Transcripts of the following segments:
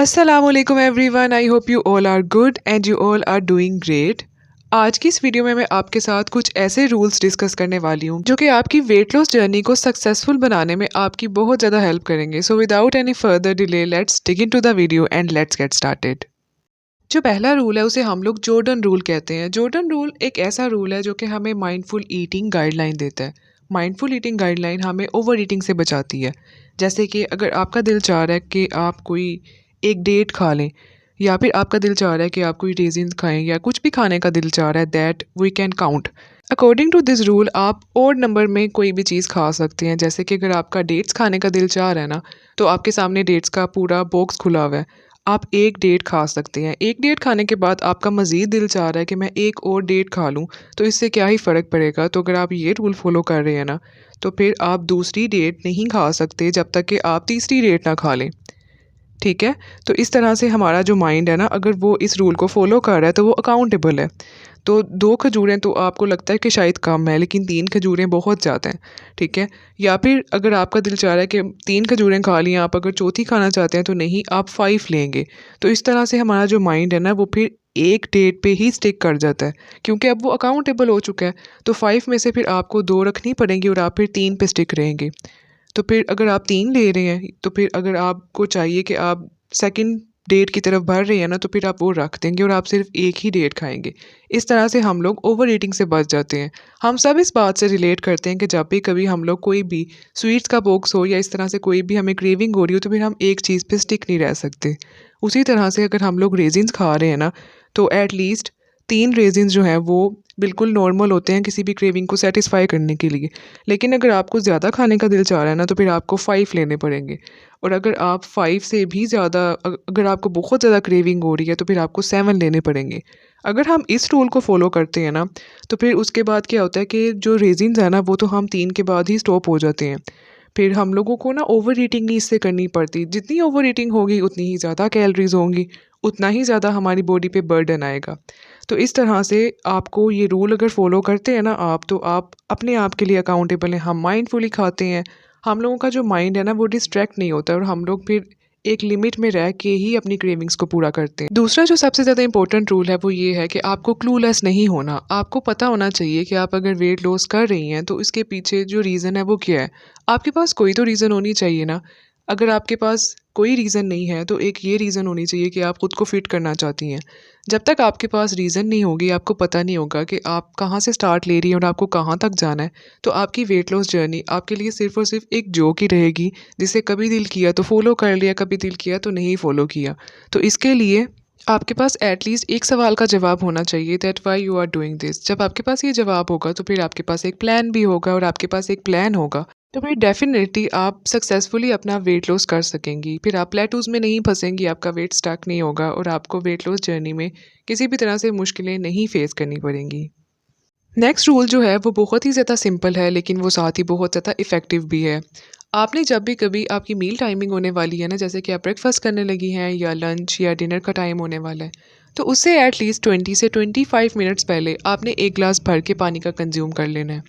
Assalamualaikum everyone. I hope you all are good and you all are doing great. आज की इस video में मैं आपके साथ कुछ ऐसे रूल्स डिस्कस करने वाली हूँ जो कि आपकी वेट लॉस जर्नी को सक्सेसफुल बनाने में आपकी बहुत ज़्यादा हेल्प करेंगे. So without any further delay let's dig into the video and let's get started. जो पहला रूल है उसे हम लोग जॉर्डन रूल कहते हैं. जॉर्डन रूल एक ऐसा रूल है जो कि हमें माइंडफुल ईटिंग गाइडलाइन देता है. माइंडफुल ईटिंग गाइडलाइन हमें ओवर ईटिंग से बचाती है. जैसे कि अगर आपका दिल चाह रहा है कि आप कोई एक डेट खा लें या फिर आपका दिल चाह रहा है कि आप कोई रेजिन खाएं या कुछ भी खाने का दिल चाह रहा है, that we can count. According to this rule आप ओड नंबर में कोई भी चीज़ खा सकते हैं. जैसे कि अगर आपका डेट्स खाने का दिल चाह रहा है ना, तो आपके सामने डेट्स का पूरा बॉक्स खुला हुआ है, आप एक डेट खा सकते हैं. एक डेट खाने के बाद आपका मज़ीद दिल चाह रहा है कि मैं एक और डेट खा लूँ, तो इससे क्या ही फ़र्क पड़ेगा. तो अगर आप ये रूल फॉलो कर रहे हैं ना, तो फिर आप दूसरी डेट नहीं खा सकते जब तक कि आप तीसरी डेट ना खा लें. ठीक है. तो इस तरह से हमारा जो माइंड है ना, अगर वो इस रूल को फॉलो कर रहा है तो वो अकाउंटेबल है. तो 2 खजूरें तो आपको लगता है कि शायद कम है, लेकिन 3 खजूरें बहुत ज़्यादा हैं. ठीक है. या फिर अगर आपका दिल चाह रहा है कि 3 खजूरें खा ली, आप अगर चौथी खाना चाहते हैं तो नहीं, आप 5 लेंगे. तो इस तरह से हमारा जो माइंड है ना, वो फिर एक डेट पे ही स्टिक कर जाता है, क्योंकि अब वो अकाउंटेबल हो चुका है. तो 5 में से फिर आपको 2 रखनी पड़ेंगी और आप फिर 3 पे स्टिक रहेंगे. तो फिर अगर आप 3 ले रहे हैं, तो फिर अगर आपको चाहिए कि आप सेकंड डेट की तरफ बढ़ रहे हैं ना, तो फिर आप वो रख देंगे और आप सिर्फ एक ही डेट खाएँगे. इस तरह से हम लोग ओवर ईटिंग से बच जाते हैं. हम सब इस बात से रिलेट करते हैं कि जब भी कभी हम लोग कोई भी स्वीट्स का बॉक्स हो या इस तरह से कोई भी हमें क्रेविंग हो रही हो, तो फिर हम एक चीज़ पे स्टिक नहीं रह सकते. उसी तरह से अगर हम लोग रेज़िन्स खा रहे हैं ना, तो एट लीस्ट 3 रेज़िन्स जो हैं वो बिल्कुल नॉर्मल होते हैं किसी भी क्रेविंग को सैटिस्फाई करने के लिए. लेकिन अगर आपको ज़्यादा खाने का दिल चाह रहा है ना, तो फिर आपको 5 लेने पड़ेंगे. और अगर आप 5 से भी ज़्यादा अगर आपको बहुत ज़्यादा क्रेविंग हो रही है, तो फिर आपको 7 लेने पड़ेंगे. अगर हम इस रूल को फ़ॉलो करते हैं ना, तो फिर उसके बाद क्या होता है कि जो रेज़िन्स है ना, वो तो हम 3 के बाद ही स्टॉप हो जाते हैं. फिर हम लोगों को ना ओवर ईटिंग नहीं इससे करनी पड़ती. जितनी ओवर ईटिंग होगी उतनी ही ज़्यादा कैलोरीज़ होंगी, उतना ही ज़्यादा हमारी बॉडी पे बर्डन आएगा. तो इस तरह से आपको ये रूल अगर फ़ॉलो करते हैं ना आप, तो आप अपने आप के लिए अकाउंटेबल हैं. हम माइंडफुली खाते हैं. हम लोगों का जो माइंड है ना, वो डिस्ट्रैक्ट नहीं होता और हम लोग फिर एक लिमिट में रह के ही अपनी क्रेविंग्स को पूरा करते हैं. दूसरा जो सबसे ज़्यादा इंपॉर्टेंट रूल है वो ये है कि आपको क्लूलेस नहीं होना. आपको पता होना चाहिए कि आप अगर वेट लॉस कर रही हैं तो इसके पीछे जो रीज़न है वो क्या है. आपके पास कोई तो रीज़न होनी चाहिए ना. अगर आपके पास कोई रीज़न नहीं है, तो एक ये रीज़न होनी चाहिए कि आप खुद को फिट करना चाहती हैं. जब तक आपके पास रीज़न नहीं होगी, आपको पता नहीं होगा कि आप कहाँ से स्टार्ट ले रही हैं और आपको कहाँ तक जाना है, तो आपकी वेट लॉस जर्नी आपके लिए सिर्फ़ और सिर्फ़ एक जोक ही रहेगी, जिसे कभी दिल किया तो फ़ॉलो कर लिया, कभी दिल किया तो नहीं फ़ॉलो किया. तो इसके लिए आपके पास एटलीस्ट एक सवाल का जवाब होना चाहिए, that why you are doing this. जब आपके पास ये जवाब होगा, तो फिर आपके पास एक प्लान भी होगा और आपके पास एक प्लान होगा, तो फिर डेफ़िनेटली आप सक्सेसफुली अपना वेट लॉस कर सकेंगी. फिर आप प्लेटूज़ में नहीं फँसेंगी, आपका वेट स्टक नहीं होगा और आपको वेट लॉस जर्नी में किसी भी तरह से मुश्किलें नहीं फ़ेस करनी पड़ेंगी. नेक्स्ट रूल जो है वो बहुत ही ज़्यादा सिंपल है, लेकिन वो साथ ही बहुत ज़्यादा इफ़ेक्टिव भी है. आपने जब भी कभी आपकी मील टाइमिंग होने वाली है ना, जैसे कि आप ब्रेकफ़ास्ट करने लगी हैं या लंच या डिनर का टाइम होने वाला है, तो उससे एटलीस्ट 20 से 25 मिनट्स पहले आपने 1 ग्लास भर के पानी का कंज़्यूम कर लेना है.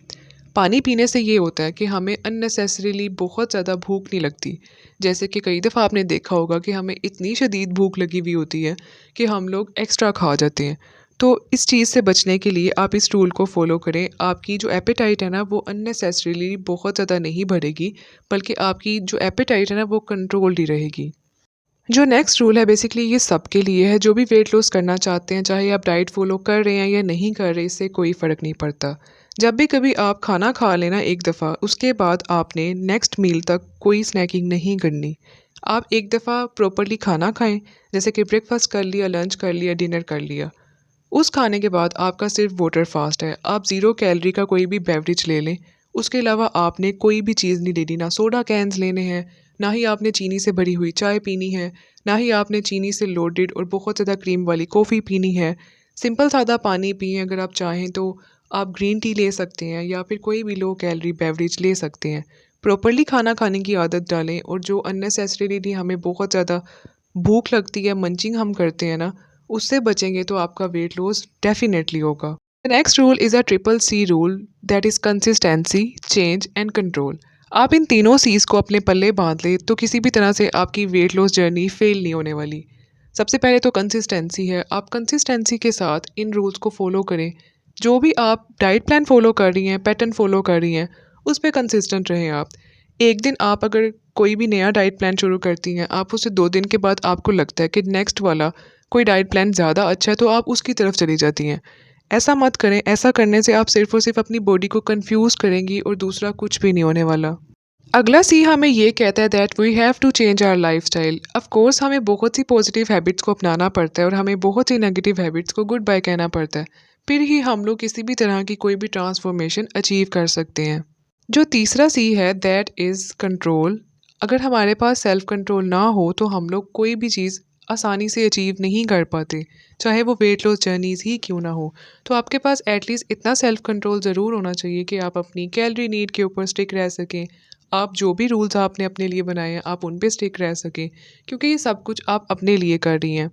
पानी पीने से ये होता है कि हमें अननेसेसरीली बहुत ज़्यादा भूख नहीं लगती. जैसे कि कई दफ़ा आपने देखा होगा कि हमें इतनी शदीद भूख लगी हुई होती है कि हम लोग एक्स्ट्रा खा जाते हैं. तो इस चीज़ से बचने के लिए आप इस रूल को फ़ॉलो करें. आपकी जो एपेटाइट है ना, वो अननेसेसरीली बहुत ज़्यादा नहीं बढ़ेगी, बल्कि आपकी जो एपेटाइट है ना, वो कंट्रोल्ड ही रहेगी. जो नेक्स्ट रूल है बेसिकली ये सबके लिए है, जो भी वेट लॉस करना चाहते हैं, चाहे आप डाइट फॉलो कर रहे हैं या नहीं कर रहे, इससे कोई फ़र्क नहीं पड़ता. जब भी कभी आप खाना खा लेना एक दफ़ा, उसके बाद आपने नेक्स्ट मील तक कोई स्नैकिंग नहीं करनी. आप एक दफ़ा प्रॉपर्ली खाना खाएं, जैसे कि ब्रेकफास्ट कर लिया, लंच कर लिया, डिनर कर लिया. उस खाने के बाद आपका सिर्फ वाटर फास्ट है. आप 0 कैलोरी का कोई भी बेवरेज ले लें. उसके अलावा आपने कोई भी चीज़ नहीं लेनी, ना सोडा कैन्स लेने हैं, ना ही आपने चीनी से भरी हुई चाय पीनी है, ना ही आपने चीनी से लोडेड और बहुत ज़्यादा क्रीम वाली कॉफ़ी पीनी है. सिंपल सादा पानी पिएँ. अगर आप चाहें तो आप ग्रीन टी ले सकते हैं या फिर कोई भी लो कैलोरी बेवरेज ले सकते हैं. प्रॉपर्ली खाना खाने की आदत डालें और जो अननेसेसरीली हमें बहुत ज़्यादा भूख लगती है, मंचिंग हम करते हैं ना, उससे बचेंगे तो आपका वेट लॉस डेफ़िनेटली होगा. The next rule is a triple C rule, that is consistency, change and control. आप इन तीनों सीज़ को अपने पल्ले बांध लें तो किसी भी तरह से आपकी वेट लॉस जर्नी फेल नहीं होने वाली। सबसे पहले तो कंसिस्टेंसी है। आप कंसिस्टेंसी के साथ इन रूल्स को फॉलो करें। जो भी आप डाइट प्लान फॉलो कर रही हैं, पैटर्न फॉलो कर रही हैं, उस पे कंसिस्टेंट रहें आप। एक दिन आप अगर कोई भी नया डाइट प्लान शुरू करती हैं, आप उसे 2 दिन के बाद आपको लगता है कि नेक्स्ट वाला कोई डाइट प्लान ज़्यादा अच्छा है, तो आप उसकी तरफ चली जाती हैं। ऐसा मत करें। ऐसा करने से आप सिर्फ़ और सिर्फ़ अपनी बॉडी को कन्फ्यूज़ करेंगी और दूसरा कुछ भी नहीं होने वाला। अगला सी हमें ये कहता है that we have to change our lifestyle. Of course हमें बहुत सी पॉजिटिव हैबिट्स को अपनाना पड़ता है और हमें बहुत सी नेगेटिव हैबिट्स को गुड बाय कहना पड़ता है। फिर ही हम लोग किसी भी तरह की कोई भी ट्रांसफॉर्मेशन अचीव कर सकते हैं। जो तीसरा सी है दैट इज़ कंट्रोल। अगर हमारे पास सेल्फ कंट्रोल ना हो तो हम लोग कोई भी चीज़ आसानी से अचीव नहीं कर पाते, चाहे वो वेट लॉस जर्नीज़ ही क्यों ना हो। तो आपके पास एटलीस्ट इतना सेल्फ कंट्रोल ज़रूर होना चाहिए कि आप अपनी कैलोरी नीड के ऊपर स्टिक रह सकें। आप जो भी रूल्स आपने अपने लिए बनाए हैं आप उन पे स्टिक रह सकें, क्योंकि ये सब कुछ आप अपने लिए कर रही हैं।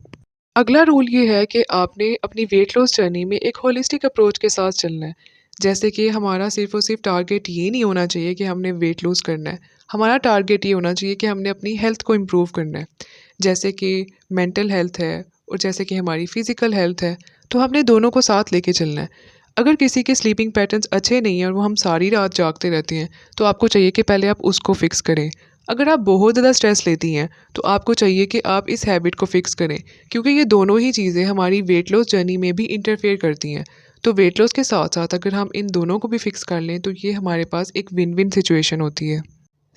अगला रूल ये है कि आपने अपनी वेट लॉस जर्नी में एक होलिस्टिक अप्रोच के साथ चलना है। जैसे कि हमारा सिर्फ़ और सिर्फ टारगेट ये नहीं होना चाहिए कि हमने वेट लॉस करना है। हमारा टारगेट ये होना चाहिए कि हमने अपनी हेल्थ को इम्प्रूव करना है। जैसे कि मेंटल हेल्थ है और जैसे कि हमारी फ़िज़िकल हेल्थ है, तो हमने दोनों को साथ लेके चलना है। अगर किसी के स्लीपिंग पैटर्न्स अच्छे नहीं हैं और वो हम सारी रात जागते रहते हैं, तो आपको चाहिए कि पहले आप उसको फ़िक्स करें। अगर आप बहुत ज़्यादा स्ट्रेस लेती हैं, तो आपको चाहिए कि आप इस हैबिट को फ़िक्स करें, क्योंकि ये दोनों ही चीज़ें हमारी वेट लॉस जर्नी में भी इंटरफेयर करती हैं। तो वेट लॉस के साथ-साथ अगर हम इन दोनों को भी फ़िक्स कर लें, तो ये हमारे पास एक विन-विन सिचुएशन होती है।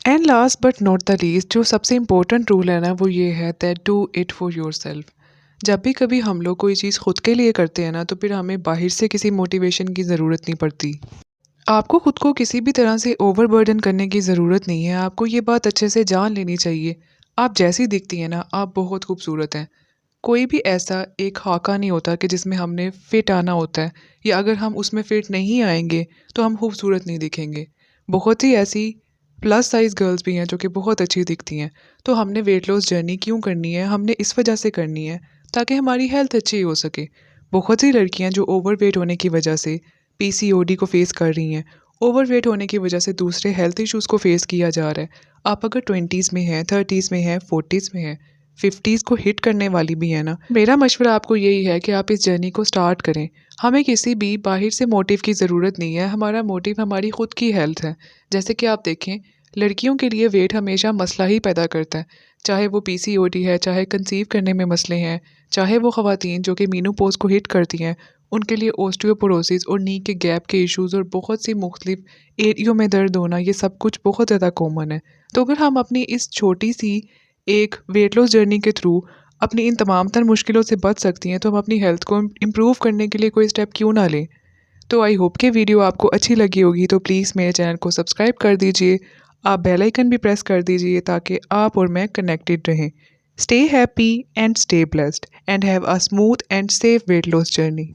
And last but not the least, जो सबसे इम्पोर्टेंट रूल है ना, वो ये है that do it for yourself. जब भी कभी हम लोग कोई चीज़ खुद के लिए करते हैं ना, तो फिर हमें बाहर से किसी मोटिवेशन की ज़रूरत नहीं पड़ती। आपको खुद को किसी भी तरह से ओवरबर्डन करने की ज़रूरत नहीं है। आपको ये बात अच्छे से जान लेनी चाहिए, आप जैसी दिखती हैं ना, आप बहुत खूबसूरत हैं। कोई भी ऐसा एक खाका नहीं होता कि जिसमें हमने फिट आना होता है, या अगर हम उसमें फिट नहीं आएँगे, तो हम खूबसूरत नहीं दिखेंगे। बहुत ही ऐसी प्लस साइज़ गर्ल्स भी हैं जो कि बहुत अच्छी दिखती हैं। तो हमने वेट लॉस जर्नी क्यों करनी है? हमने इस वजह से करनी है ताकि हमारी हेल्थ अच्छी हो सके। बहुत सी लड़कियाँ जो ओवरवेट होने की वजह से पीसीओडी को फेस कर रही हैं, ओवरवेट होने की वजह से दूसरे हेल्थ इश्यूज़ को फेस किया जा रहा है। आप अगर 20s में हैं, 30s में हैं, 40s में हैं, 50s को हिट करने वाली भी है ना, मेरा मशवरा आपको यही है कि आप इस जर्नी को स्टार्ट करें। हमें किसी भी बाहर से मोटिव की ज़रूरत नहीं है, हमारा मोटिव हमारी खुद की हेल्थ है। जैसे कि आप देखें, लड़कियों के लिए वेट हमेशा मसला ही पैदा करता है, चाहे वो पीसीओडी है, चाहे कंसीव करने में मसले हैं, चाहे वो ख़वातीन जो कि मीनोपॉज़ को हिट करती हैं, उनके लिए ओस्टियोपोरोसिस और नी के गैप के इश्यूज़ और बहुत सी मुख्तलिफ एरियो में दर्द होना, ये सब कुछ बहुत ज़्यादा कॉमन है। तो अगर हम अपनी इस छोटी सी एक वेट लॉस जर्नी के थ्रू अपनी इन तमाम तर मुश्किलों से बच सकती हैं, तो हम अपनी हेल्थ को इम्प्रूव करने के लिए कोई स्टेप क्यों ना लें। तो आई होप कि वीडियो आपको अच्छी लगी होगी, तो प्लीज़ मेरे चैनल को सब्सक्राइब कर दीजिए। आप बेल आइकन भी प्रेस कर दीजिए ताकि आप और मैं कनेक्टेड रहें। Stay happy and stay blessed and have a smooth and safe weight loss journey.